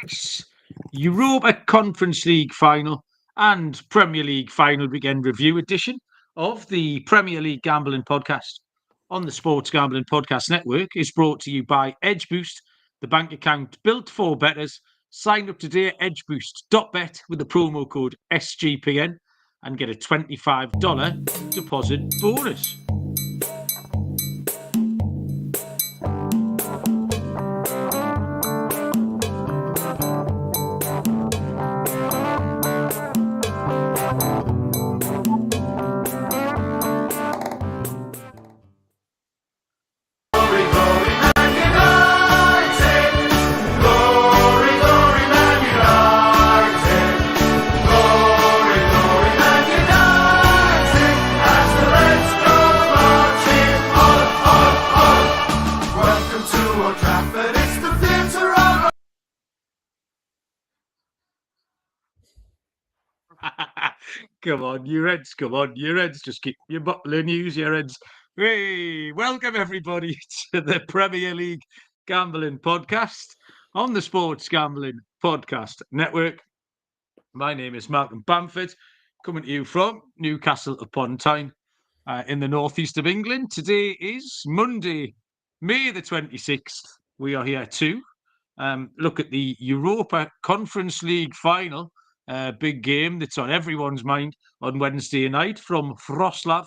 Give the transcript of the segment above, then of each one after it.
week's Europa Conference League final and Premier League final weekend review edition of the Premier League Gambling Podcast on the Sports Gambling Podcast Network is brought to you by Edge Boost, the bank account built for bettors. Sign up today at edgeboost.bet with the promo code SGPN and get a $25 deposit bonus. Come on, you Reds, come on, you Reds, just keep your bottle of news, you Reds. Hey, welcome everybody to the Premier League Gambling Podcast on the Sports Gambling Podcast Network. My name is Malcolm Bamford, coming to you from Newcastle upon Tyne in the northeast of England. Today is Monday, May the 26th. We are here to look at the Europa Conference League final. Big game that's on everyone's mind on Wednesday night from Wrocław.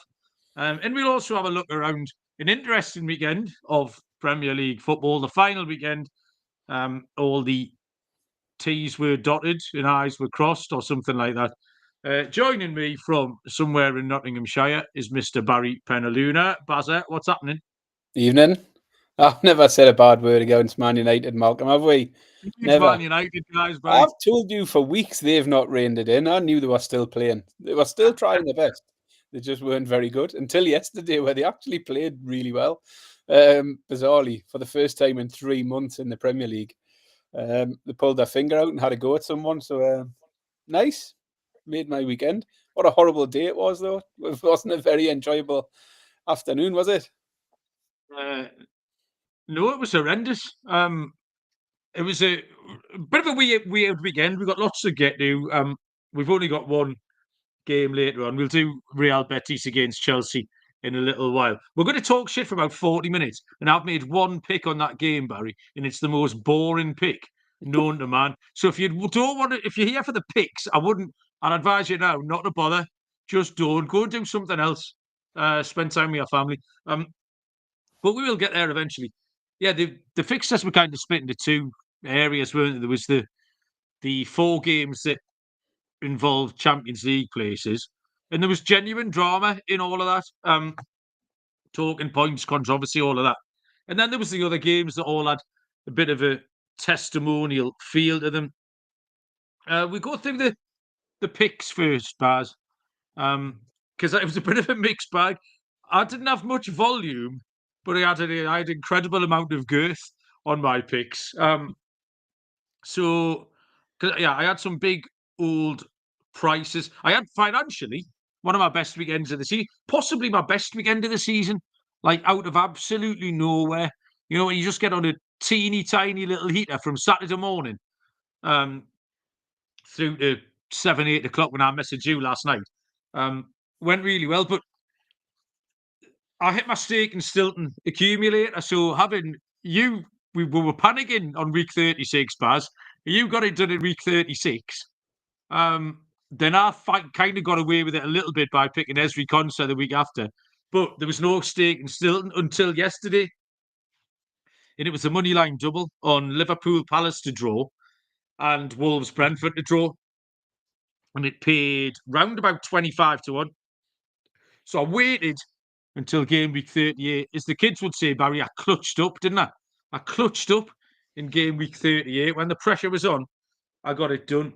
And we'll also have a look around an interesting weekend of Premier League football, the final weekend. All the T's were dotted and I's were crossed or something like that. Joining me from somewhere in Nottinghamshire is Mr. Barry Penaluna. Bazza, what's happening? Evening. I've never said a bad word against Man United, Malcolm, have we? Never. Man United guys, Barry. I've told you for weeks they've not reined it in. I knew they were still playing. They were still trying their best. They just weren't very good until yesterday, where they actually played really well. Bizarrely, for the first time in 3 months in the Premier League. They pulled their finger out and had a go at someone. So nice. Made my weekend. What a horrible day it was, though. It wasn't a very enjoyable afternoon, was it? No, it was horrendous. It was a bit of a weird weekend. We've got lots to get to. We've only got one game later on. We'll do Real Betis against Chelsea in a little while. We're going to talk shit for about 40 minutes, and I've made one pick on that game, Barry, and it's the most boring pick known to man. So if you don't want to, if you're here for the picks, I'd advise you now not to bother. Just don't. Go and do something else. Spend time with your family. But we will get there eventually. Yeah, the fixtures were kind of split into two areas, weren't there? There was the 4 games that involved Champions League places, and there was genuine drama in all of that. Talking points, controversy, all of that. And then there was the other games that all had a bit of a testimonial feel to them. We go through the picks first, Baz, because it was a bit of a mixed bag. I didn't have much volume, but I had incredible amount of girth on my picks. So, I had some big old prices. I had financially one of my best weekends of the season, possibly my best weekend of the season, like out of absolutely nowhere. You know, when you just get on a teeny tiny little heater from Saturday morning through to 7, 8 o'clock when I messaged you last night. Went really well, but I hit my stake in Stilton accumulator. So having you, we were panicking on week 36, Baz. You got it done in week 36. Then I kind of got away with it a little bit by picking Esri Konsa the week after. But there was no stake in Stilton until yesterday. And it was a money line double on Liverpool Palace to draw and Wolves Brentford to draw. And it paid round about 25 to 1. So I waited until game week 38. As the kids would say, Barry, I clutched up, didn't I? I clutched up in game week 38. When the pressure was on, I got it done.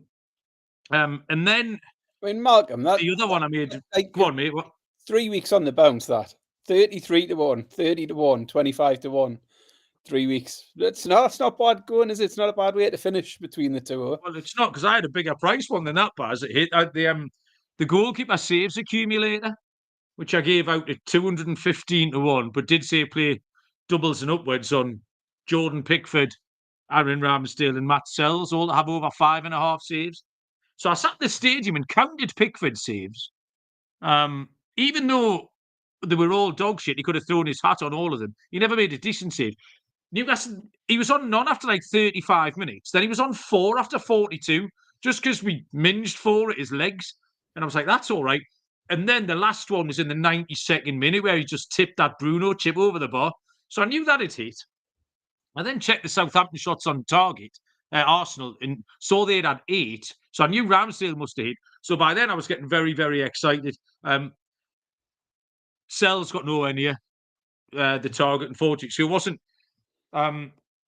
And then... I mean, Malcolm, the other one I made... Go on, mate. What? 3 weeks on the bounce, that. 33 to 1, 30 to 1, 25 to 1. 3 weeks. It's not bad going, is it? It's not a bad way to finish between the two. Huh? Well, it's not, because I had a bigger price one than that, Baz. It hit the goalkeeper saves accumulator, which I gave out at 215 to 1, but did say play doubles and upwards on Jordan Pickford Aaron Ramsdale and Matt Sells all have over 5.5 saves. So I sat in the stadium and counted Pickford's saves. Even though they were all dog shit, he could have thrown his hat on all of them. He never made a decent save. Newcastle, he was on none after like 35 minutes. Then he was on 4 after 42, just because we minged 4 at his legs. And I was like, that's all right. And then the last one was in the 92nd minute where he just tipped that Bruno chip over the bar. So I knew that it hit. I then checked the Southampton shots on target, Arsenal, and saw they'd had 8. So I knew Ramsdale must have hit. So by then I was getting very, very excited. Sells got nowhere near the target, unfortunately. So it wasn't.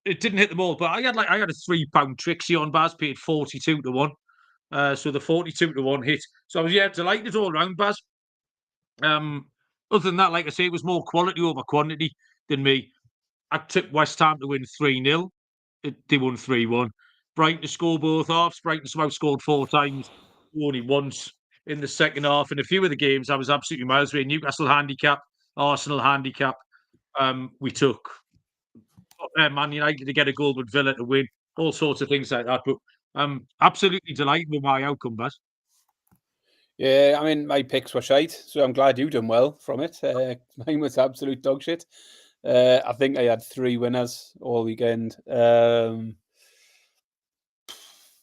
It didn't hit the ball, but I had a £3 Trixie on Baz, paid 42 to 1. So the 42 to 1 hit. So I was delighted all round, Baz. Other than that, like I say, it was more quality over quantity than me. I tipped West Ham to win 3-0. They won 3-1. Brighton to score both halves. Brighton somehow scored 4 times, only once in the second half. In a few of the games, I was absolutely miles away. Newcastle handicap, Arsenal handicap. We took Man United to get a goal, but Villa to win. All sorts of things like that. But I'm absolutely delighted with my outcome, Baz. Yeah, I mean, my picks were shite, so I'm glad you done well from it. Mine was absolute dog shit. I think I had 3 winners all weekend.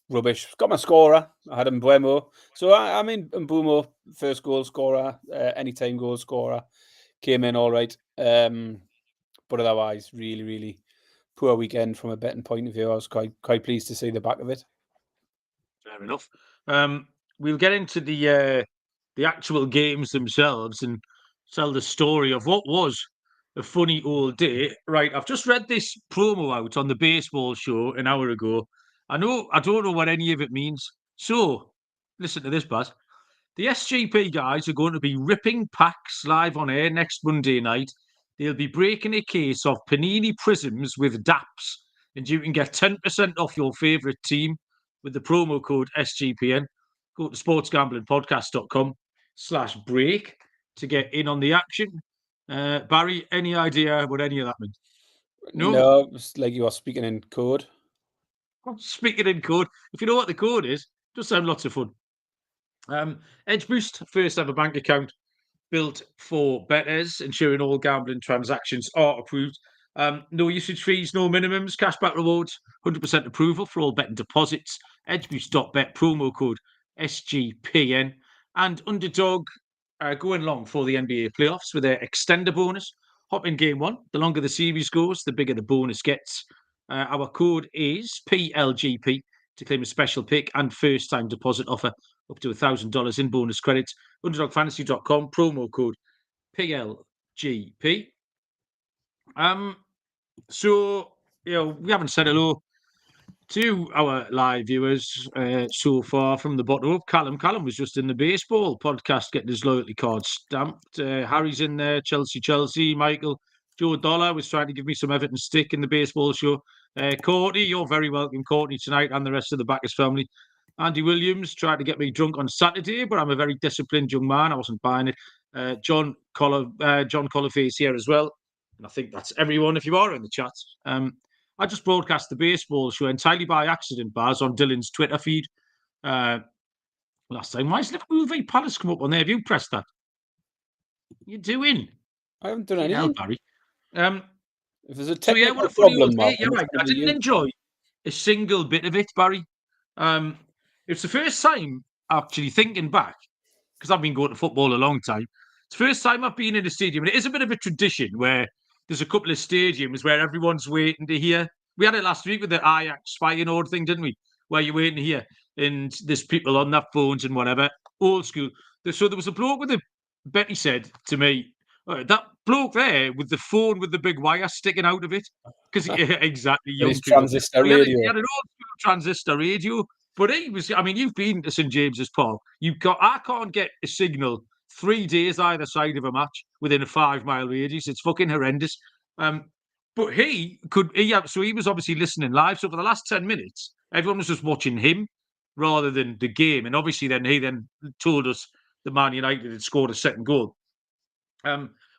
Rubbish. Got my scorer. I had Mbuemo. So, I mean, Mbuemo, first goal scorer, anytime goal scorer, came in all right. But otherwise, really, really poor weekend from a betting point of view. I was quite pleased to see the back of it. Fair enough. We'll get into the actual games themselves and tell the story of what was a funny old day. Right, I've just read this promo out on the baseball show an hour ago. I don't know what any of it means. So, listen to this, Baz. The SGP guys are going to be ripping packs live on air next Monday night. They'll be breaking a case of Panini Prisms with DAPS, and you can get 10% off your favourite team with the promo code SGPN. Go to sportsgamblingpodcast.com/break to get in on the action. Barry, any idea what any of that means? No, it's like you are speaking in code. Speaking in code, if you know what the code is, just sound lots of fun. Edge Boost, first ever bank account built for bettors, ensuring all gambling transactions are approved. No usage fees, no minimums, cashback rewards, 100% approval for all betting deposits. Edgeboost.bet, promo code SGPN. And Underdog going long for the NBA playoffs with their extender bonus. Hop in game 1. The longer the series goes, the bigger the bonus gets. Our code is PLGP to claim a special pick and first-time deposit offer up to $1,000 in bonus credits. UnderdogFantasy.com, promo code PLGP. So, we haven't said hello to our live viewers so far from the bottom up. Callum was just in the baseball podcast getting his loyalty card stamped. Harry's in there, Chelsea. Michael, Joe Dollar was trying to give me some Everton stick in the baseball show. Courtney, you're very welcome, Courtney, tonight, and the rest of the Backus family. Andy Williams tried to get me drunk on Saturday, but I'm a very disciplined young man. I wasn't buying it. John Collarface here as well. And I think that's everyone if you are in the chat. I just broadcast the baseball show entirely by accident, Baz, on Dylan's Twitter feed last time. Why has Liverpool v Palace come up on there? Have you pressed that? What are you doing? I haven't done anything. Barry. If there's a technical what a funny problem, old day. You're right. I didn't enjoy a single bit of it, Barry. It's the first time, actually, thinking back, because I've been going to football a long time. It's the first time I've been in a stadium, and it is a bit of a tradition where there's a couple of stadiums where everyone's waiting to hear. We had it last week with the Ajax Feyenoord thing, didn't we? Where you're waiting to hear, and there's people on their phones and whatever. Old school. So there was a bloke Betty said to me, that bloke there with the phone with the big wire sticking out of it. Because, exactly, young people. Transistor radio. He had an old school transistor radio. But he was, I mean, you've been to St James's Park. I can't get a signal 3 days either side of a match within a 5-mile radius. It's fucking horrendous. But so he was obviously listening live. So for the last 10 minutes, everyone was just watching him rather than the game. And obviously then he told us that Man United had scored a second goal.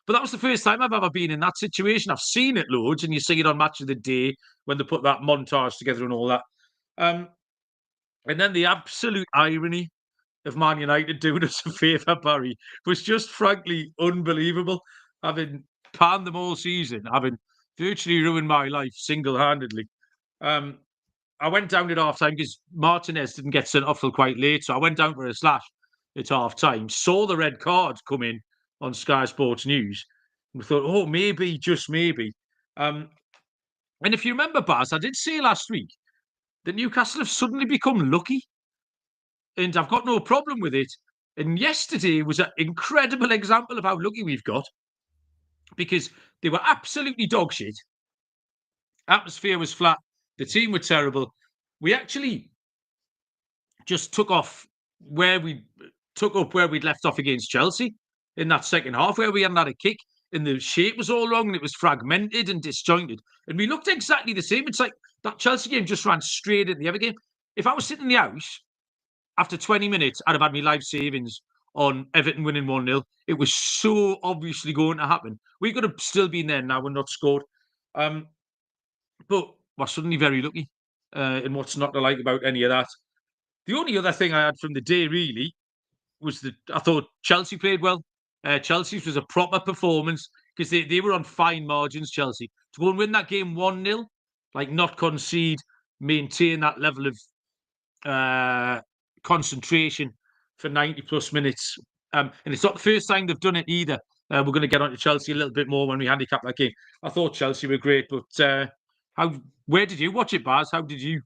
But that was the first time I've ever been in that situation. I've seen it loads, and you see it on Match of the Day when they put that montage together and all that. And then the absolute irony of Man United doing us a favour, Barry, was just frankly unbelievable. Having panned them all season, having virtually ruined my life single-handedly. I went down at half time because Martinez didn't get sent off till quite late. So I went down for a slash at half time, saw the red card come in on Sky Sports News, and thought, oh, maybe, just maybe. And if you remember, Baz, I did say last week that Newcastle have suddenly become lucky, and I've got no problem with it. And yesterday was an incredible example of how lucky we've got, because they were absolutely dog shit. Atmosphere was flat. The team were terrible. We actually just took up where we'd left off against Chelsea in that second half, where we hadn't had a kick, and the shape was all wrong and it was fragmented and disjointed. And we looked exactly the same. It's like that Chelsea game just ran straight into the other game. If I was sitting in the house after 20 minutes, I'd have had my life savings on Everton winning 1-0. It was so obviously going to happen. We could have still been there now and not scored. But we're suddenly very lucky. And what's not to like about any of that? The only other thing I had from the day, really, was that I thought Chelsea played well. Chelsea's was a proper performance because they were on fine margins, Chelsea. To go and win that game 1-0, like not concede, maintain that level of concentration for 90-plus minutes. And it's not the first time they've done it either. We're going to get on to Chelsea a little bit more when we handicap that game. I thought Chelsea were great, but where did you watch it, Baz? How did you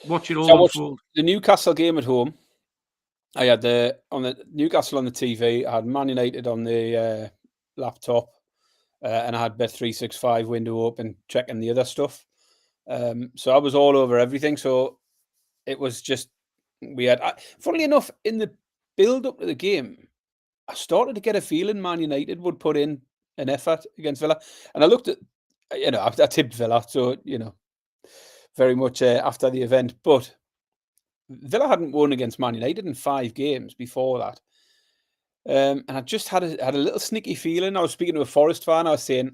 watch it all unfold? The Newcastle game at home. I had the Newcastle on the TV. I had Man United on the laptop, and I had Bet365 window open, checking the other stuff. So I was all over everything. So it was just funnily enough, in the build up to the game, I started to get a feeling Man United would put in an effort against Villa, and I looked at, I tipped Villa, so very much after the event, but Villa hadn't won against Man United in 5 games before that. And I just had a little sneaky feeling. I was speaking to a Forest fan. I was saying,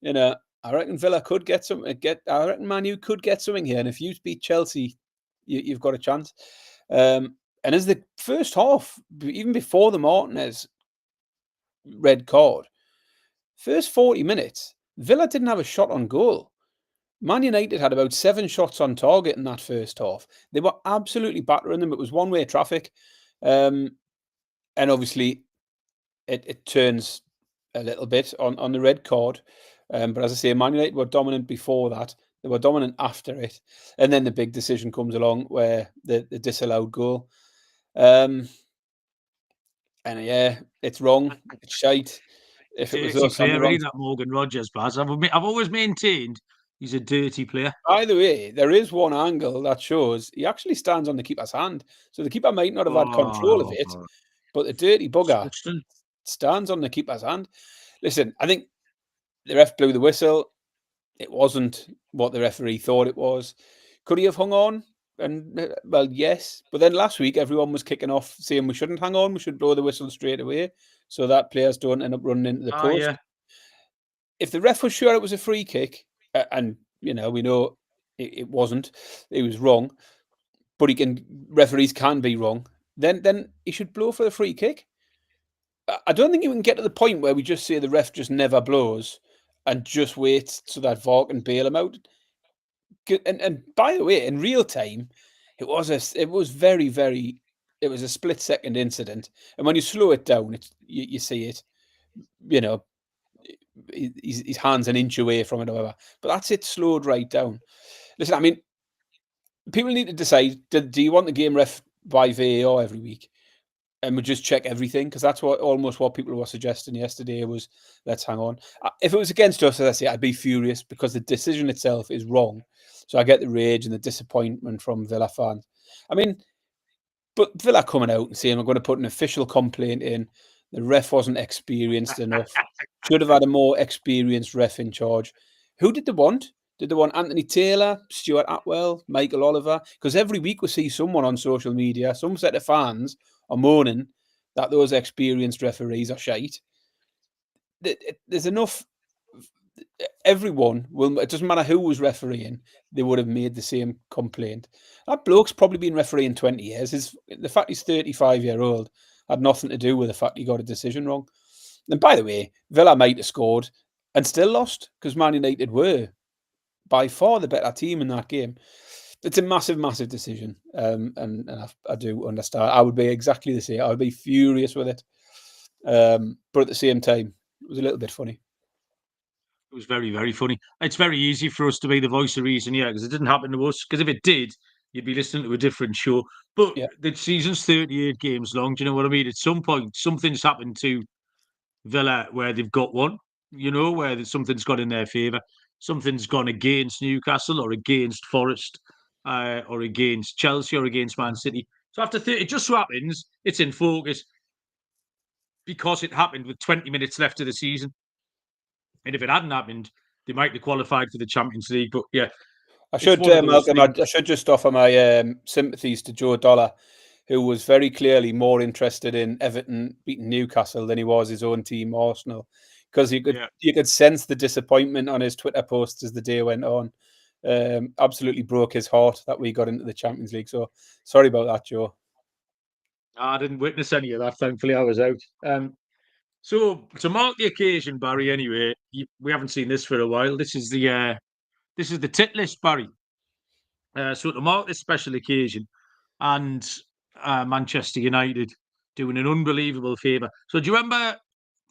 I reckon Villa could get something. I reckon Man U could get something here. And if you beat Chelsea, you've got a chance. And as the first half, even before the Martinez red card, first 40 minutes, Villa didn't have a shot on goal. Man United had about 7 shots on target in that first half. They were absolutely battering them. It was one-way traffic. And obviously, it turns a little bit on the red card. But as I say, Man United were dominant before that. They were dominant after it. And then the big decision comes along where the disallowed goal. And yeah, it's wrong. It's shite. If it was us, I'm wrong. That Morgan Rogers, Baz. I've always maintained he's a dirty player. By the way, there is one angle that shows he actually stands on the keeper's hand. So the keeper might not have had control of it, but the dirty bugger stands on the keeper's hand. Listen, I think the ref blew the whistle. It wasn't what the referee thought it was. Could he have hung on? And well, yes. But then last week, everyone was kicking off saying we shouldn't hang on. We should blow the whistle straight away so that players don't end up running into the post. Yeah. If the ref was sure it was a free kick, and we know it wasn't, it was wrong, but referees can be wrong, then he should blow for the free kick. I don't think you can get to the point where we just say the ref just never blows and just waits so that VAR can bail him out. And by the way, in real time, it was a split-second incident, and when you slow it down, you see it, his hand's an inch away from it, or whatever. But that's it, slowed right down. Listen, I mean, people need to decide: do you want the game ref by VAR every week, and we just check everything? Because that's almost what people were suggesting yesterday was, let's hang on. If it was against us, as I say, I'd be furious because the decision itself is wrong. So I get the rage and the disappointment from Villa fans. I mean, but Villa coming out and saying we're going to put an official complaint in. The ref wasn't experienced enough. Should have had a more experienced ref in charge. Who did they want? Did they want Anthony Taylor, Stuart Atwell, Michael Oliver? Because every week we see someone on social media, some set of fans are moaning that those experienced referees are shite. there's enough. Everyone will. It doesn't matter who was refereeing; they would have made the same complaint. That bloke's probably been refereeing 20 years. The fact he's 35-year-old had nothing to do with the fact he got a decision wrong. And by the way, Villa might have scored and still lost because Man United were by far the better team in that game. It's a massive, massive decision, and I do understand. I would be exactly the same. I would be furious with it, but at the same time, it was a little bit funny. It was very, very funny. It's very easy for us to be the voice of reason, yeah, because it didn't happen to us. Because if it did, you'd be listening to a different show. But Yeah, the season's 38 games long. Do you know what I mean? At some point, something's happened to Villa where they've got one, where something's gone in their favour. Something's gone against Newcastle or against Forest or against Chelsea or against Man City. So after 30, it just so happens it's in focus because it happened with 20 minutes left of the season. And if it hadn't happened, they might have qualified for the Champions League. But yeah, I it's should, one of those Malcolm. things. I should just offer my sympathies to Joe Dollar, who was very clearly more interested in Everton beating Newcastle than he was his own team, Arsenal, because you could sense the disappointment on his Twitter posts as the day went on. Absolutely broke his heart that we got into the Champions League. So sorry about that, Joe. I didn't witness any of that. Thankfully, I was out. So to mark the occasion, Barry. Anyway, we haven't seen this for a while. This is the tit list, Barry. So to mark this special occasion, and Manchester United doing an unbelievable favour. So do you remember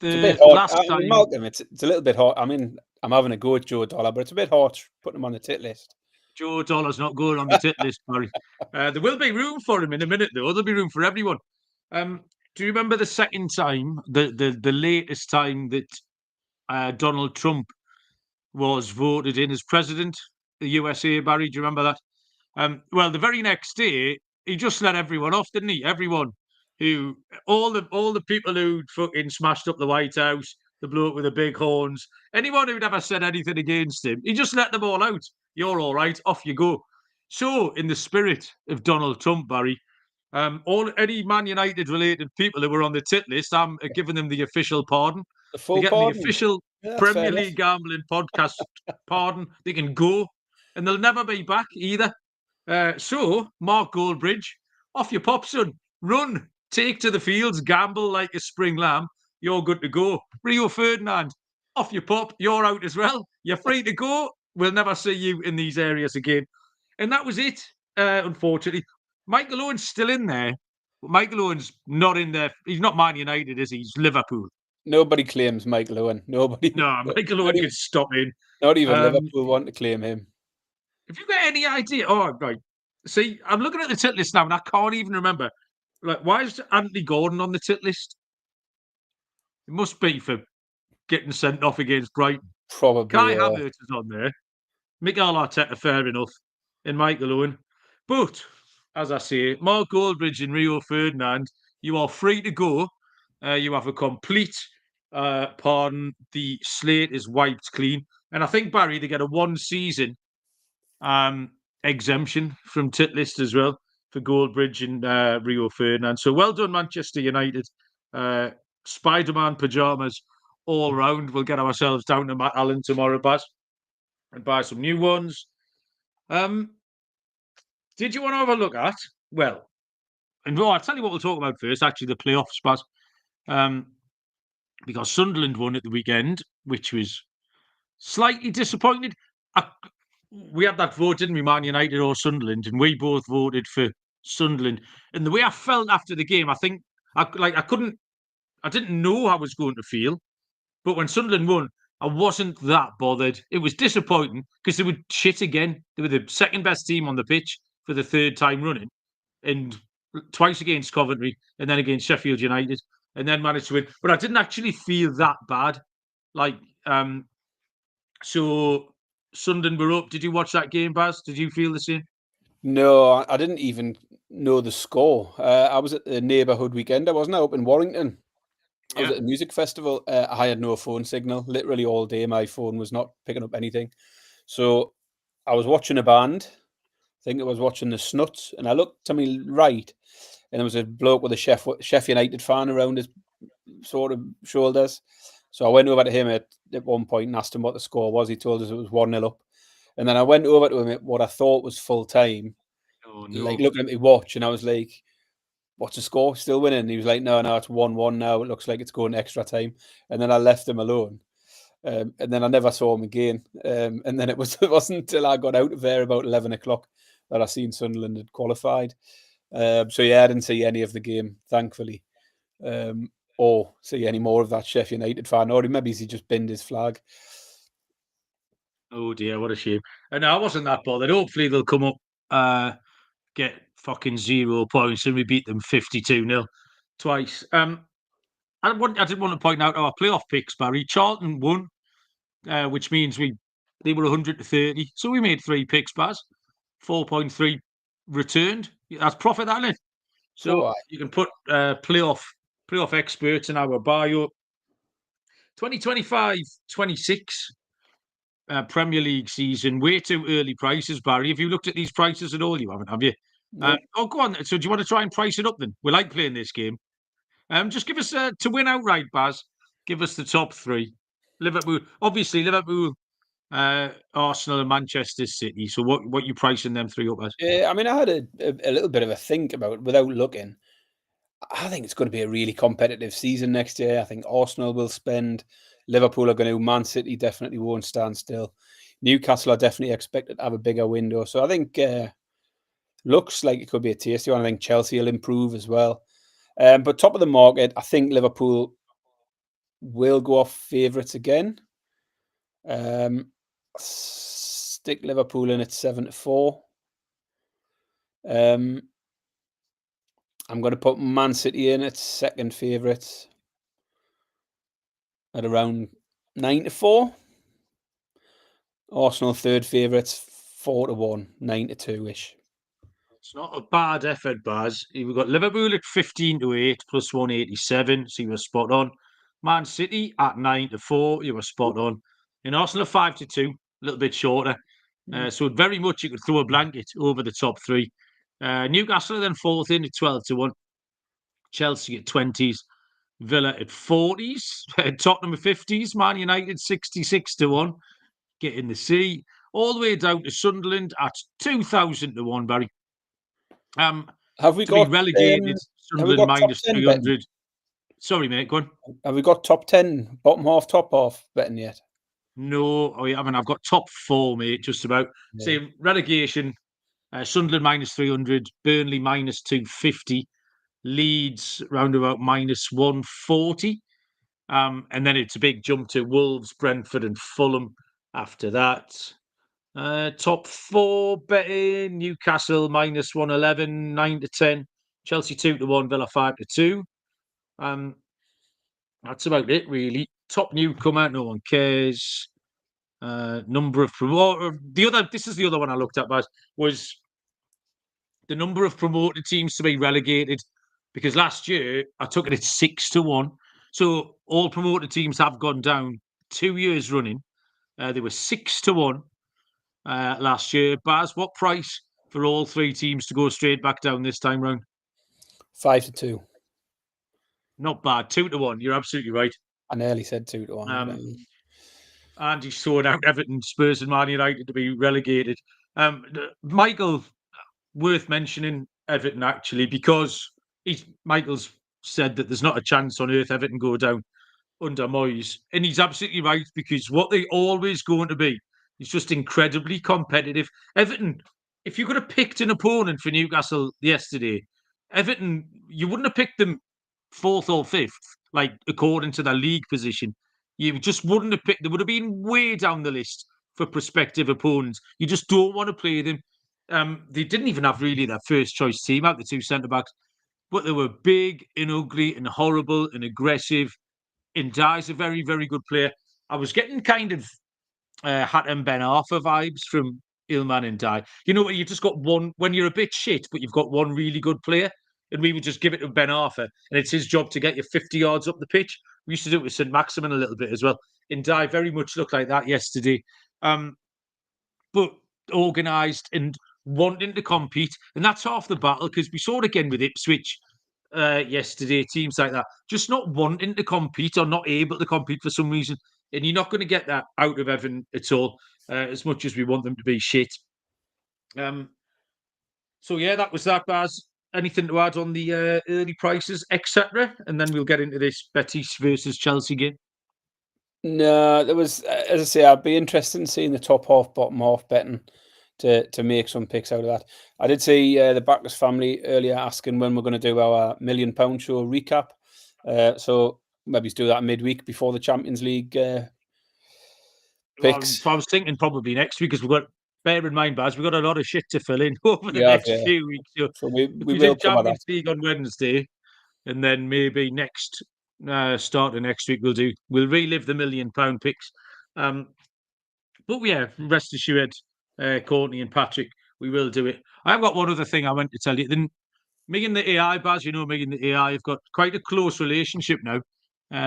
It's a bit the hard. last I mean, time Malcolm, it's a little bit hard. I mean, I'm having a go at Joe Dollar, but it's a bit hard putting him on the tit list. Joe Dollar's not going on the tit list, Barry? There will be room for him in a minute, though. There'll be room for everyone. Do you remember the second time, the latest time that Donald Trump was voted in as president of the USA, Barry? Do you remember that? Well, the very next day, he just let everyone off, didn't he? Everyone all the people who fucking smashed up the White House, the bloke with the big horns, anyone who'd ever said anything against him, he just let them all out. You're all right, off you go. So, in the spirit of Donald Trump, Barry, any Man United related people who were on the tit list, I'm giving them the official pardon. The They're full getting the pardon. official Yeah, that's fair Premier enough. League gambling podcast pardon. They can go, and they'll never be back either. So, Mark Goldbridge, off you pop, son. Run, take to the fields, gamble like a spring lamb. You're good to go. Rio Ferdinand, off you pop. You're out as well. You're free to go. We'll never see you in these areas again. And that was it, unfortunately. Michael Owen's still in there. But Michael Owen's not in there. He's not Man United, is he? He's Liverpool. Nobody claims Michael Owen. Nobody. No, Michael Owen could stop in. Not even Um, Liverpool want to claim him. Have you got any idea? Oh, right. See, I'm looking at the tit list now, and I can't even remember. Like, why is Anthony Gordon on the tit list? It must be for getting sent off against Brighton. Probably. Kai Havertz is on there. Miguel Arteta, fair enough, and Michael Owen. But as I say, Mark Goldbridge and Rio Ferdinand, you are free to go. You have a complete pardon. The slate is wiped clean, and I think Barry they get a one-season exemption from tit list as well for Goldbridge and Rio Ferdinand. So well done, Manchester United. Spider-Man pajamas all round. We'll get ourselves down to Matt Allen tomorrow, Baz, and buy some new ones. Did you want to have a look at? Well, and I'll tell you what we'll talk about first. Actually, the playoffs, Baz, because Sunderland won at the weekend, which was slightly disappointed. We had that vote, didn't we, Man United or Sunderland, and we both voted for Sunderland. And the way I felt after the game, I think I didn't know how I was going to feel, but when Sunderland won, I wasn't that bothered. It was disappointing because they were shit again. They were the second best team on the pitch for the third time running, and twice against Coventry, and then against Sheffield United, and then managed to win. But I didn't actually feel that bad. So Sunderland were up. Did you watch that game, Baz? Did you feel the same? No, I didn't even know the score. I was at the neighbourhood weekend. I wasn't up in Warrington. I was at a music festival. I had no phone signal. Literally all day, my phone was not picking up anything. So I was watching a band. I think I was watching the Snuts, and I looked to my right, and there was a bloke with a Chef United fan around his sort of shoulders. So I went over to him at one point and asked him what the score was. He told us it was 1-0 up. And then I went over to him at what I thought was full time, Oh like no. looking at my watch, and I was like, "What's the score? Still winning?" And he was like, "No, it's 1-1 now. It looks like it's going extra time." And then I left him alone. And then I never saw him again. And then it wasn't until I got out of there about 11 o'clock that I seen Sunderland had qualified. So yeah, I didn't see any of the game, thankfully, or see any more of that Sheffield United fan. Or maybe he just binned his flag. Oh dear, what a shame. And I wasn't that bothered. Hopefully they'll come up, get fucking 0 points, and we beat them 52-0 twice. I did want to point out our playoff picks, Barry. Charlton won, which means they were 100-30. So we made 3 picks, Baz. 4.3 returned. That's profit, that, isn't it? So Oh, you can put playoff experts in our bio. 2025-26 Premier League season. Way too early prices, Barry. Have you looked at these prices at all? You haven't, have you? no. Go on. So do you want to try and price it up then? We like playing this game. Just give us to win outright, Baz. Give us the top 3. Liverpool, obviously Liverpool, Arsenal, and Manchester City. So what you pricing them 3 up as? Yeah, I mean, I had a little bit of a think about it without looking. I think it's going to be a really competitive season next year. I think Arsenal will spend. Liverpool are going to. Man City definitely won't stand still. Newcastle are definitely expected to have a bigger window. So I think looks like it could be a tasty one. I think Chelsea will improve as well. But top of the market, I think Liverpool will go off favourites again. Stick Liverpool in at 7-4. I'm going to put Man City in at second favourites at around 9-4. Arsenal third favourites 4-1, 9-2-ish. It's not a bad effort, Baz. We've got Liverpool at 15-8 plus 187, so you were spot on. Man City at 9-4, you were spot on. And Arsenal at 5-2, a little bit shorter. So very much you could throw a blanket over the top 3. Newcastle are then fourth in at 12-1. Chelsea at 20s. Villa at 40s. Tottenham at 50s. Man United 66-1. Get in the sea. All the way down to Sunderland at 2,000-1, Barry. Have we To be got relegated, Sunderland top minus 10 betting? 300. Sorry, mate, go on. Have we got top 10, bottom half, top half betting yet? No, I mean, I've got top 4, mate, just about. Yeah. Say relegation, Sunderland minus 300, Burnley minus 250, Leeds round about minus 140. And then it's a big jump to Wolves, Brentford, and Fulham after that. Top 4 betting, Newcastle minus 111, 9-10, Chelsea 2-1, Villa 5-2. That's about it, really. Top newcomer, no one cares. Number of promoter. This is the other one I looked at, was the number of promoted teams to be relegated. Because last year I took it at 6-1. So all promoted teams have gone down 2 years running. They were 6-1 last year. Baz, what price for all 3 teams to go straight back down this time round? 5-2. Not bad. 2-1. You're absolutely right. I nearly said 2-1. And he's sorted out Everton, Spurs, and Man United to be relegated. Michael, worth mentioning Everton actually, because Michael's said that there's not a chance on earth Everton go down under Moyes, and he's absolutely right, because what they always going to be is just incredibly competitive. Everton, if you could have picked an opponent for Newcastle yesterday, Everton, you wouldn't have picked them 4th or 5th, like according to their league position. You just wouldn't have picked. They would have been way down the list for prospective opponents. You just don't want to play them. They didn't even have really their first choice team out, the 2 centre backs, but they were big and ugly and horrible and aggressive. And Dye's a very, very good player. I was getting kind of Hatem Ben Arfa vibes from Ilman and Dye. You know, you just got one when you're a bit shit, but you've got one really good player. And we would just give it to Ben Arfa, and it's his job to get you 50 yards up the pitch. We used to do it with St. Maximin a little bit as well. And Dye very much looked like that yesterday. But organised and wanting to compete. And that's half the battle, because we saw it again with Ipswich. yesterday. Teams like that just not wanting to compete or not able to compete for some reason, and you're not going to get that out of Everton at all. As much as we want them to be shit. So yeah, that was that, Baz. Anything to add on the early prices, etc.? And then we'll get into this Betis versus Chelsea game. No, there was, as I say, I'd be interested in seeing the top half, bottom half betting to make some picks out of that. I did see the Backus family earlier asking when we're going to do our £1 million show recap. So maybe do that midweek before the Champions League picks. Well, I was thinking probably next week because we've got. Bear in mind, Baz, we've got a lot of shit to fill in over the next few weeks. So we if we will did cover Champions that. League on Wednesday, and then maybe next start of next week we'll relive the £1 million picks. But yeah, rest assured, Courtney and Patrick, we will do it. I've got one other thing I want to tell you. Then me and the AI, Baz, you know, me and the AI have got quite a close relationship now.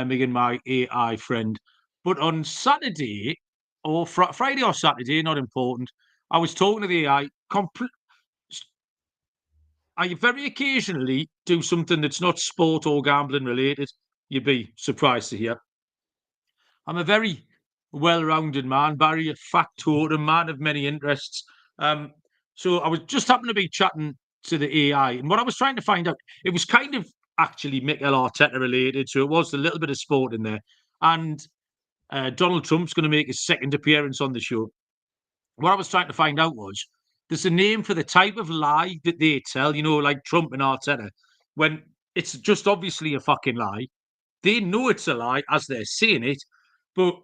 Me and my AI friend. But on Saturday or Friday or Saturday, not important. I was talking to the AI. I very occasionally do something that's not sport or gambling related. You'd be surprised to hear. I'm a very well-rounded man, Barry, a factotum, man of many interests. So I was just happened to be chatting to the AI, and what I was trying to find out, it was kind of actually Mikel Arteta related, so it was a little bit of sport in there. And Donald Trump's going to make his second appearance on the show. What I was trying to find out was there's a name for the type of lie that they tell, you know, like Trump and Arteta, when it's just obviously a fucking lie. They know it's a lie as they're saying it, but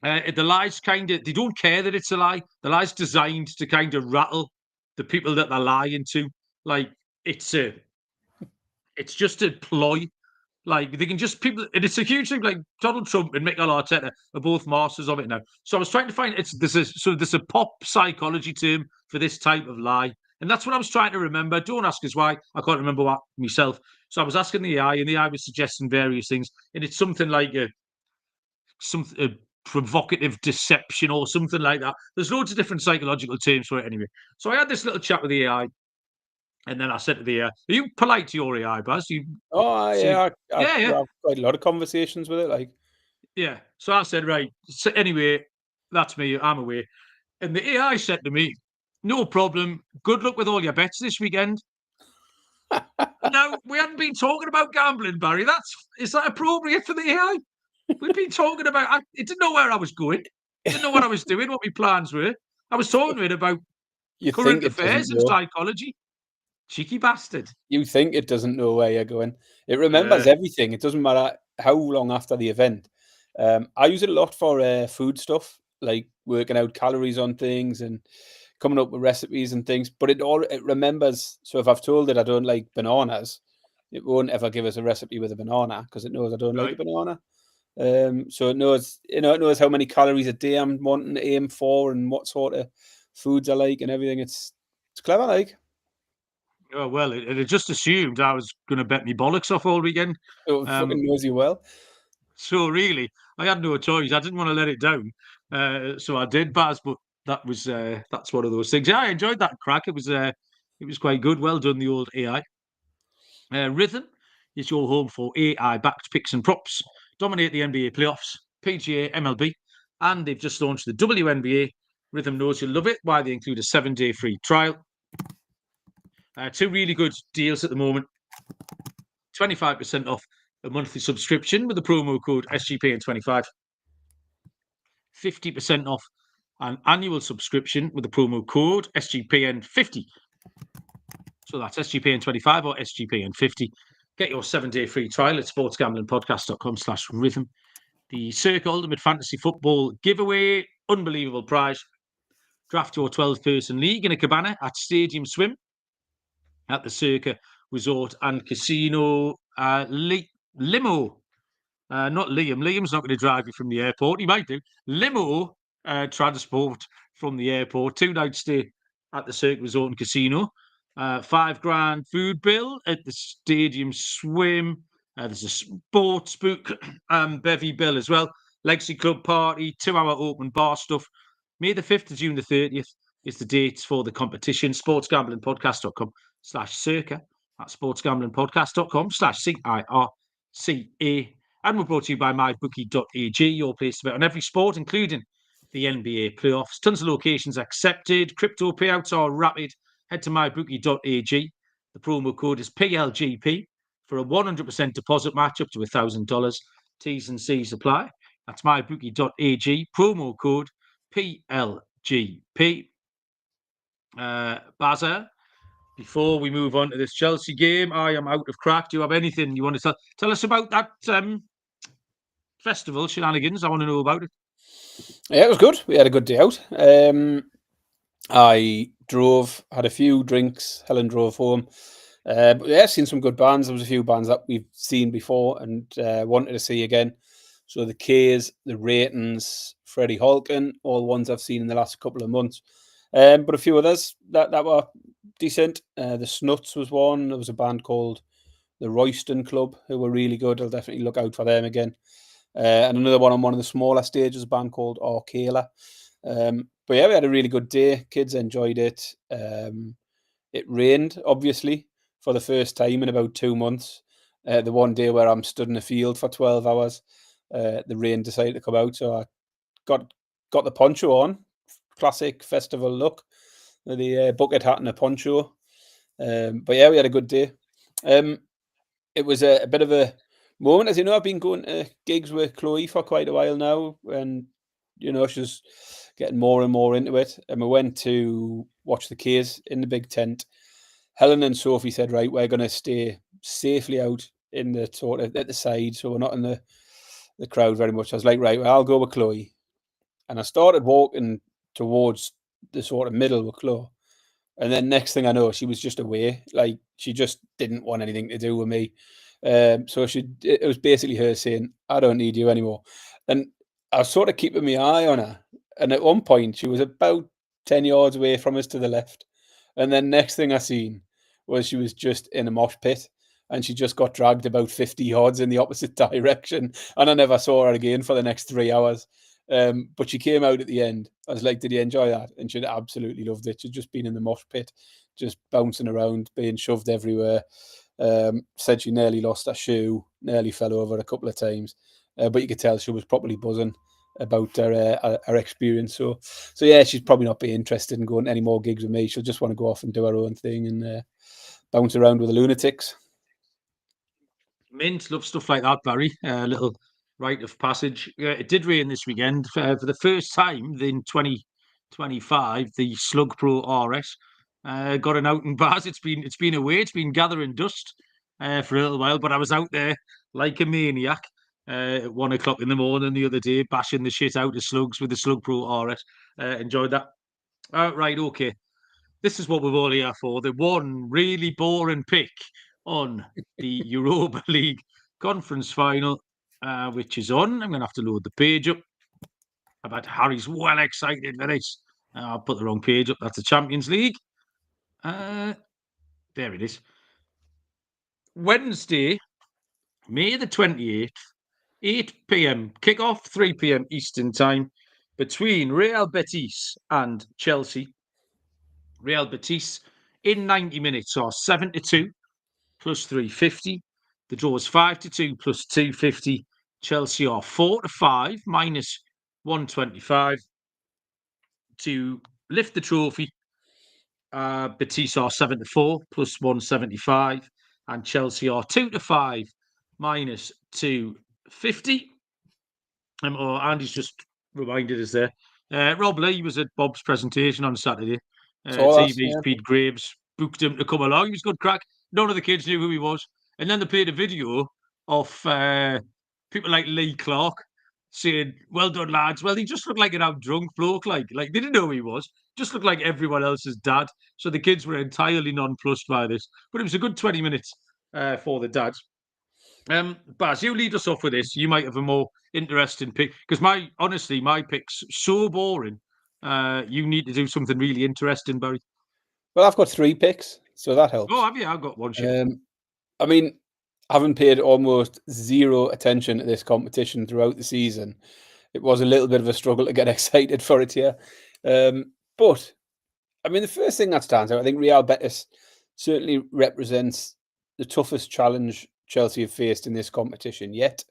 the lie's kind of, they don't care that it's a lie. The lie's designed to kind of rattle the people that they're lying to. Like, it's just a ploy. Like, they can just people, and it's a huge thing. Like Donald Trump and Mikel Arteta are both masters of it now. So I was trying to find there's a pop psychology term for this type of lie, and that's what I was trying to remember. Don't ask us why. I can't remember what myself. So I was asking the AI, and the AI was suggesting various things, and it's something like a provocative deception or something like that. There's loads of different psychological terms for it anyway. So I had this little chat with the AI, and then I said to the AI, "Are you polite to your AI, Baz? Yeah, Yeah, yeah, I've quite a lot of conversations with it. Like, yeah." So I said, right. So anyway, that's me. I'm away. And the AI said to me, "No problem. Good luck with all your bets this weekend." Now we haven't been talking about gambling, Barry. Is that appropriate for the AI? We've been talking about. It didn't know where I was going. Didn't know what I was doing. What my plans were. I was talking to it about you current think it doesn't affairs and know. psychology. Cheeky bastard. You think it doesn't know where you're going. It remembers Yeah, everything. It doesn't matter how long after the event. I use it a lot for food stuff, like working out calories on things and coming up with recipes and things. But it remembers. So if I've told it I don't like bananas, it won't ever give us a recipe with a banana because it knows I don't like a right. banana. So it knows, it knows how many calories a day I'm wanting to aim for and what sort of foods I like and everything. It's clever, like. Oh well, it just assumed I was going to bet me bollocks off all weekend. It Um, fucking knows you well. so really, I had no choice. I didn't want to let it down, so I did, Baz. But that's one of those things. Yeah, I enjoyed that crack. It was quite good. Well done, the old AI. Rhythm is your home for AI-backed picks and props. Dominate the NBA playoffs, PGA, MLB, and they've just launched the WNBA. Rhythm knows you'll love it. Why they include a 7-day free trial. Two really good deals at the moment. 25% off a monthly subscription with the promo code SGPN25. 50% off an annual subscription with the promo code SGPN50. So that's SGPN25 or SGPN50. Get your 7-day free trial at sportsgamblingpodcast.com/rhythm. The Circa Ultimate Fantasy Football giveaway. Unbelievable prize. Draft your 12-person league in a cabana at Stadium Swim at the Circa Resort and Casino. Limo. Not Liam. Liam's not going to drive you from the airport. He might do. Limo transport from the airport. 2-night stay at the Cirque Resort and Casino. £5,000 food bill at the Stadium Swim. There's a sports book bevy bill as well. Legacy Club party, 2-hour open bar stuff. May the 5th to June the 30th is the dates for the competition. Sportsgamblingpodcast.com/circa. at sportsgamblingpodcast.com/CIRCA. And we're brought to you by mybookie.ag, your place to bet on every sport, including the NBA playoffs. Tons of locations accepted. Crypto payouts are rapid. Head to mybookie.ag. The promo code is PLGP for a 100% deposit match up to $1,000. T's and C's apply. That's mybookie.ag. Promo code PLGP. Bazza, before we move on to this Chelsea game, I am out of crack. Do you have anything you want to tell us about that festival shenanigans? I want to know about it. Yeah, it was good. We had a good day out. I drove, had a few drinks. Helen drove home. But yeah, seen some good bands. There was a few bands that we've seen before and wanted to see again. So the K's, the Ratings, Freddie Halkin, all ones I've seen in the last couple of months. But a few others that were decent. The Snuts was one. There was a band called the Royston Club who were really good. I'll definitely look out for them again. And another one on one of the smaller stages, a band called Arcala. But yeah, we had a really good day. Kids enjoyed it. It rained, obviously, for the first time in about 2 months. The one day where I'm stood in the field for 12 hours, the rain decided to come out. So I got the poncho on, classic festival look, the bucket hat and a poncho. But yeah, we had a good day. It was a bit of a moment. As you know, I've been going to gigs with Chloe for quite a while now, and she's getting more and more into it. And we went to watch the K's in the big tent. Helen and Sophie said, right, we're going to stay safely out in the sort of at the side, so we're not in the crowd very much. I was like, right, well, I'll go with Chloe. And I started walking towards the sort of middle with Chloe. And then next thing I know, she was just away. Like, she just didn't want anything to do with me. So it was basically her saying, I don't need you anymore. And I was sort of keeping my eye on her. And at one point, she was about 10 yards away from us to the left. And then next thing I seen was she was just in a mosh pit. And she just got dragged about 50 yards in the opposite direction. And I never saw her again for the next 3 hours. But she came out at the end. I was like, did you enjoy that? And she'd absolutely loved it. She'd just been in the mosh pit, just bouncing around, being shoved everywhere. Said she nearly lost her shoe, nearly fell over a couple of times. But you could tell she was properly buzzing about her experience. So yeah, she's probably not be interested in going to any more gigs with me. She'll just want to go off and do her own thing and bounce around with the lunatics. Mint, love stuff like that, Barry. Little rite of passage. It did rain this weekend for the first time in 2025. The Slug Pro RS got an out and bars. It's been away. It's been gathering dust for a little while, but I was out there like a maniac at 1 o'clock in the morning the other day, bashing the shit out of slugs with the Slug Pro RS. Enjoyed that. Right, okay. This is what we're all here for. The one really boring pick on the Europa League conference final, which is on. I'm going to have to load the page up. I bet Harry's well excited for this. I'll put the wrong page up. That's the Champions League. There it is. Wednesday, May the 28th, 8 p.m. kickoff, 3 p.m. Eastern time between Real Betis and Chelsea. Real Betis in 90 minutes are 7-2 plus 350. The draw is 5-2 plus 250. Chelsea are 4-5 minus 125 to lift the trophy. Betis are 7-4 plus 175, and Chelsea are 2-5 minus 250. Andy's just reminded us there. Rob Lee was at Bob's presentation on Saturday. TV's Pete Graves booked him to come along. He was good crack. None of the kids knew who he was. And then they played a video of people like Lee Clark saying, well done, lads. Well, he just looked like an out drunk bloke. Like they didn't know who he was. Just looked like everyone else's dad. So the kids were entirely nonplussed by this. But it was a good 20 minutes for the dads. Baz, you lead us off with this. You might have a more interesting pick because my pick's so boring. You need to do something really interesting, Barry. Well, I've got 3 picks, so that helps. Oh, have you? I've got one. I mean, having paid almost zero attention to this competition throughout the season, it was a little bit of a struggle to get excited for it here. But I mean, the first thing that stands out, I think Real Betis certainly represents the toughest challenge Chelsea have faced in this competition yet.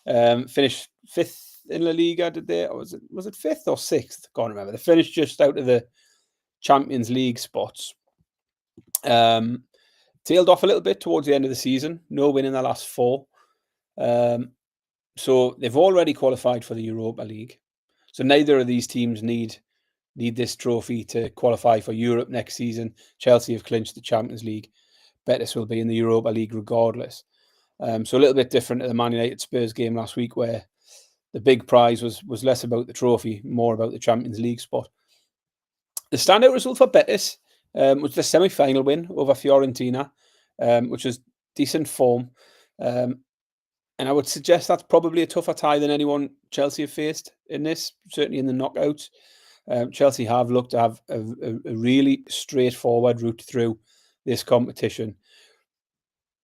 Finished 5th in La Liga, did they? Or was it 5th or 6th? Can't remember. They finished just out of the Champions League spots. Tailed off a little bit towards the end of the season. No win in the last 4. So they've already qualified for the Europa League. So neither of these teams need this trophy to qualify for Europe next season. Chelsea have clinched the Champions League. Betis will be in the Europa League regardless. So a little bit different to the Man United Spurs game last week, where the big prize was less about the trophy, more about the Champions League spot. The standout result for Betis was the semi-final win over Fiorentina, which was decent form. And I would suggest that's probably a tougher tie than anyone Chelsea have faced in this, certainly in the knockouts. Chelsea have looked to have a really straightforward route through this competition.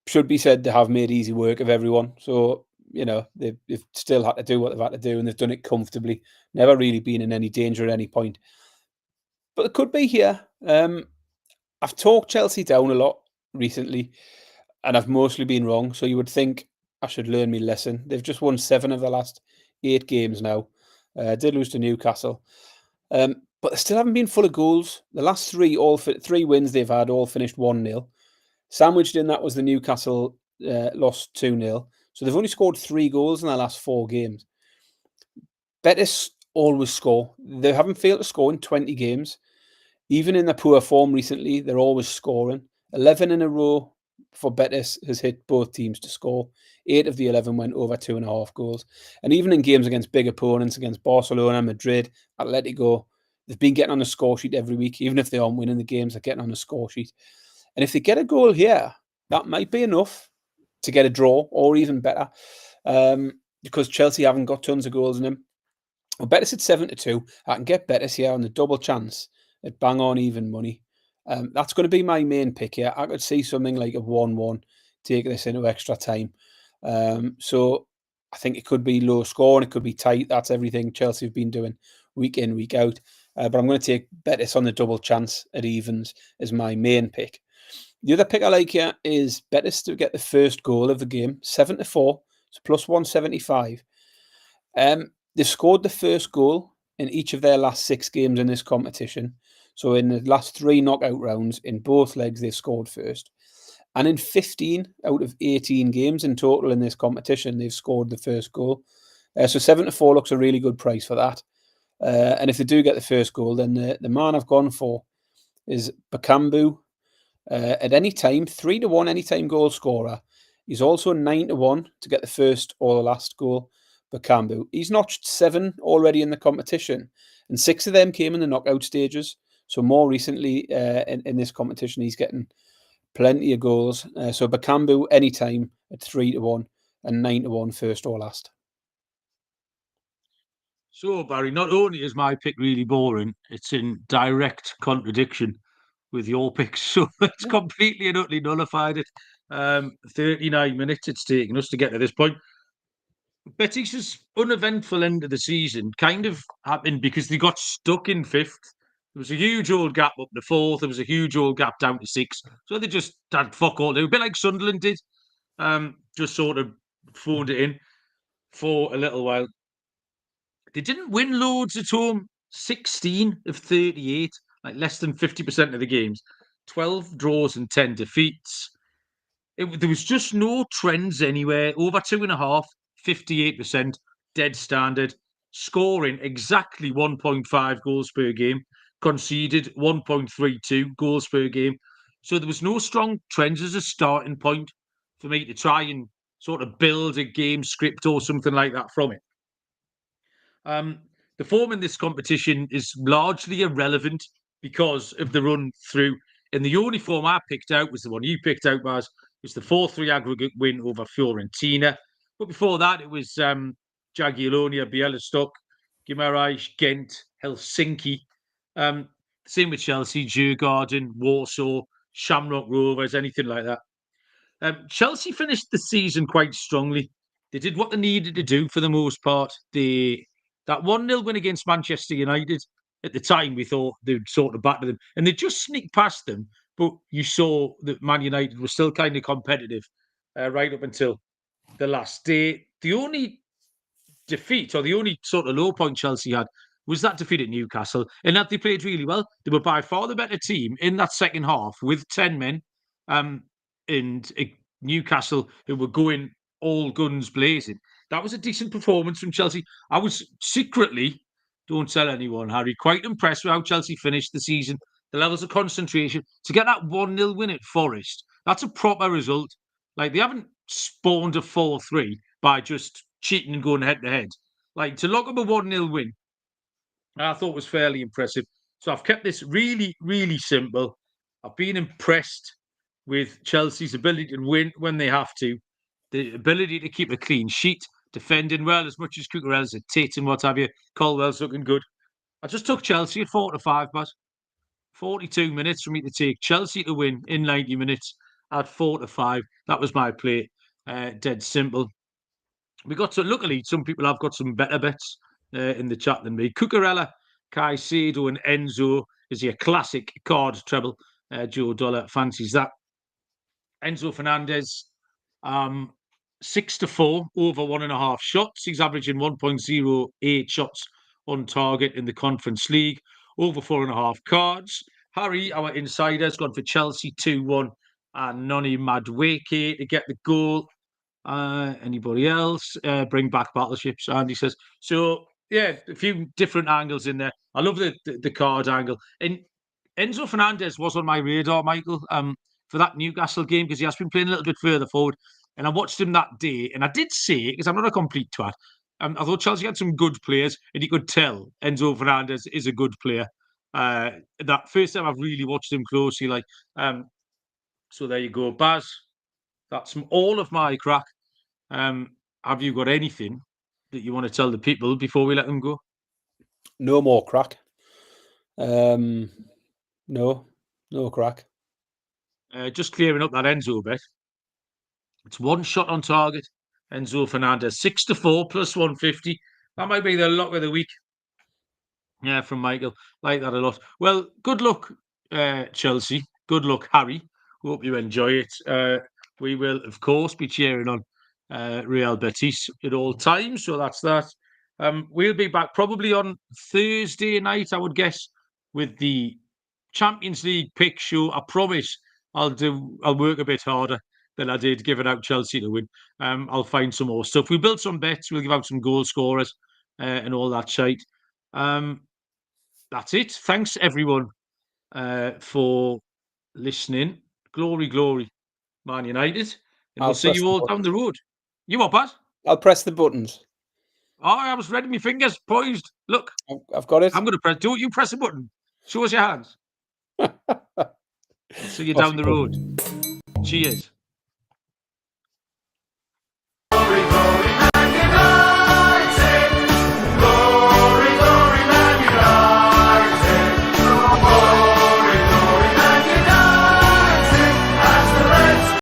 Should be said to have made easy work of everyone. So, they've still had to do what they've had to do, and they've done it comfortably. Never really been in any danger at any point. But it could be here. I've talked Chelsea down a lot recently, and I've mostly been wrong. So you would think I should learn my lesson. They've just won 7 of the last 8 games now. Did lose to Newcastle. But they still haven't been full of goals. The last 3 wins they've had all finished 1-0. Sandwiched in that was the Newcastle loss 2-0. So they've only scored 3 goals in their last 4 games. Betis always score. They haven't failed to score in 20 games. Even in their poor form recently, they're always scoring. 11 in a row for Betis has hit both teams to score. 8 of the 11 went over 2.5 goals. And even in games against big opponents, against Barcelona, Madrid, Atletico, they've been getting on the score sheet every week. Even if they aren't winning the games, they're getting on the score sheet. And if they get a goal here, that might be enough to get a draw, or even better, because Chelsea haven't got tons of goals in them. Well, Betis at 7-2. I can get Betis here on the double chance at bang on even money. That's going to be my main pick here. I could see something like a 1-1 take this into extra time. So I think it could be low score and it could be tight. That's everything Chelsea have been doing week in, week out. But I'm going to take Betis on the double chance at evens as my main pick. The other pick I like here is Betis to get the first goal of the game, 7-4. It's plus 175. They've scored the first goal in each of their last 6 games in this competition. So in the last 3 knockout rounds, in both legs, they've scored first. And in 15 out of 18 games in total in this competition, they've scored the first goal. So 7-4 looks a really good price for that. And if they do get the first goal, then the man I've gone for is Bakambu. At any time, 3-1 anytime goal scorer. He's also 9-1 to get the first or the last goal. Bakambu. He's notched 7 already in the competition, and 6 of them came in the knockout stages. So more recently in this competition, he's getting plenty of goals. So Bakambu anytime at 3-1 and 9-1 first or last. So, Barry, not only is my pick really boring, it's in direct contradiction with your picks. So it's completely and utterly nullified it. 39 minutes it's taken us to get to this point. Betis' uneventful end of the season kind of happened because they got stuck in 5th. There was a huge old gap up to 4th. There was a huge old gap down to 6th. So they just had fuck all. They were a bit like Sunderland did. Just sort of phoned it in for a little while. They didn't win loads at home. 16 of 38, like less than 50% of the games. 12 draws and 10 defeats. There was just no trends anywhere. Over 2.5, 58%, dead standard. Scoring exactly 1.5 goals per game. Conceded 1.32 goals per game. So there was no strong trends as a starting point for me to try and sort of build a game script or something like that from it. The form in this competition is largely irrelevant because of the run through. And the only form I picked out was the one you picked out, Baz. It was the 4-3 aggregate win over Fiorentina. But before that, it was Jagiellonia, Bielefeld, Guimarães, Ghent, Helsinki. Same with Chelsea, Djurgården, Warsaw, Shamrock Rovers, anything like that. Chelsea finished the season quite strongly. They did what they needed to do for the most part. That 1-0 win against Manchester United, at the time we thought they'd sort of batter them. And they just sneaked past them, but you saw that Man United was still kind of competitive right up until the last day. The only defeat, or the only sort of low point Chelsea had, was that defeat at Newcastle, and that they played really well. They were by far the better team in that second half with 10 men, and Newcastle, who were going all guns blazing. That was a decent performance from Chelsea. I was secretly, don't tell anyone, Harry, quite impressed with how Chelsea finished the season. The levels of concentration to get that 1-0 win at Forest. That's a proper result. Like, they haven't spawned a 4-3 by just cheating and going head to head. Like, to lock up a 1-0 win, I thought was fairly impressive. So I've kept this really, really simple. I've been impressed with Chelsea's ability to win when they have to, the ability to keep a clean sheet, defending well as much as Cucurella's at Tate and what have you. Colwell's looking good. I just took Chelsea at 4-5, but 42 minutes for me to take Chelsea to win in 90 minutes at 4-5. That was my play. Dead simple. We got to, luckily, some people have got some better bets in the chat than me. Cucurella, Caicedo, and Enzo is your classic card treble. Joe Dollar fancies that. Enzo Fernandez, 6-4 over 1.5 shots. He's averaging 1.08 shots on target in the Conference League, over 4.5 cards. Harry, our insider, has gone for Chelsea 2-1 and Noni Madueke to get the goal. Anybody else? Bring back battleships, Andy says. So, yeah, a few different angles in there. I love the card angle. And Enzo Fernandez was on my radar, Michael, for that Newcastle game, because he has been playing a little bit further forward. And I watched him that day, and I did say, because I'm not a complete twat, I thought Chelsea had some good players, and you could tell Enzo Fernandez is a good player. That first time I've really watched him closely, so there you go, Baz. That's all of my crack. Have you got anything that you want to tell the people before we let them go? No more crack. No crack. Just clearing up that Enzo bet. It's one shot on target. Enzo Fernandez, 6-4 plus 150. That might be the lock of the week. Yeah, from Michael. Like that a lot. Well, good luck, Chelsea. Good luck, Harry. Hope you enjoy it. We will, of course, be cheering on Real Betis at all times. So that's that. We'll be back probably on Thursday night, I would guess, with the Champions League pick show. I promise I'll work a bit harder than I did giving out Chelsea to win. I'll find some more stuff. We built some bets. We'll give out some goal scorers and all that shite. That's it. Thanks, everyone, for listening. Glory, glory, Man United. And we'll see you all down the road. You what, Pat? I'll press the buttons. Oh, I was ready. My fingers poised. Look. I've got it. I'm going to press. Do you press the button? Show us your hands. See you down the road. Cheers.